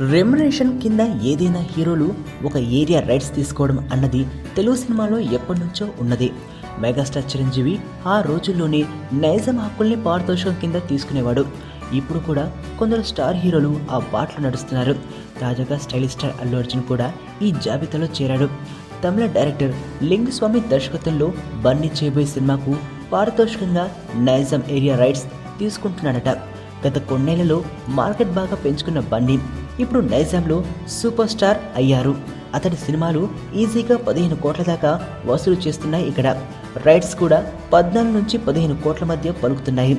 Remuneration కింద ఏదైనా హీరోలు ఒక ఏరియా రైట్స్ తీసుకోవడం అన్నది తెలుగు సినిమాలో ఎప్పటి నుంచో ఉన్నది. మెగాస్టార్ చిరంజీవి ఆ రోజుల్లోనే నైజాం హక్కుల్ని పారితోషికం కింద తీసుకునేవాడు. ఇప్పుడు కూడా కొందరు స్టార్ హీరోలు ఆ బాటలో నడుస్తున్నారు. తాజాగా స్టైలిష్ స్టార్ అల్లు అర్జున్ కూడా ఈ జాబితాలో చేరాడు. తమిళ డైరెక్టర్ లింగుస్వామి దర్శకత్వంలో బన్నీ చేయబోయే సినిమాకు పారితోషికంగా నైజాం ఏరియా రైట్స్ తీసుకుంటున్నాడట. గత కొన్నేళ్లలో మార్కెట్ బాగా పెంచుకున్న బన్నీ ఇప్పుడు నైజాంలో సూపర్ స్టార్ అయ్యారు. అతడి సినిమాలు ఈజీగా 15 కోట్ల దాకా వసూలు చేస్తున్నాయి. ఇక్కడ రైట్స్ కూడా 14 నుంచి 15 కోట్ల మధ్య పలుకుతున్నాయి.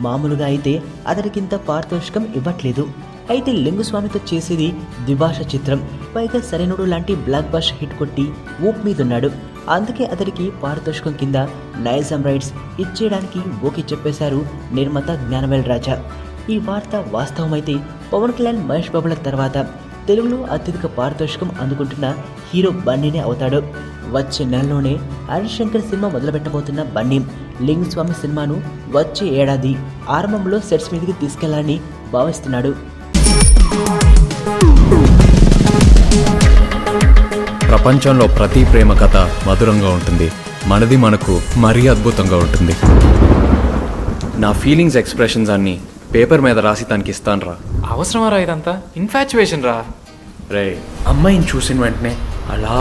మామూలుగా అయితే అతడికింత పారితోషికం ఇవ్వట్లేదు. అయితే లింగుస్వామితో చేసేది ద్విభాష చిత్రం, పైగా సరైనడు లాంటి బ్లాక్ బస్టర్ హిట్ కొట్టి ఊపు మీదున్నాడు. అందుకే అతడికి పారితోషికం కింద నైజాం రైట్స్ ఇచ్చేయడానికి ఓకే చెప్పేశారు నిర్మాత జ్ఞానవేల్ రాజా. ఈ వార్త వాస్తవమైతే పవన్ కళ్యాణ్, మహేష్ బాబుల తర్వాత తెలుగులో అత్యధిక పారితోషికం అందుకుంటున్న హీరో బన్నీనే అవుతాడు. వచ్చే నెలలోనే హరిశంకర్ సినిమా మొదలుపెట్టబోతున్న బన్నీ లింగుస్వామి సినిమాను వచ్చే ఏడాది ఆరంభంలో సెట్స్ మీదకి తీసుకెళ్లాలని భావిస్తున్నాడు. ప్రపంచంలో ప్రతి ప్రేమ కథ మధురంగా ఉంటుంది. మనది మనకు మరీ అద్భుతంగా ఉంటుంది. నా ఫీలింగ్స్ ఎక్స్ప్రెషన్స్ అన్నీ పేపర్ మీద రాసి తనకి ఇస్తాను రా. అవసరమా రా ఇదంతా? ఇన్ఫాచ్యువేషన్ రా. రే, అమ్మాయిని చూసిన వెంటనే అలా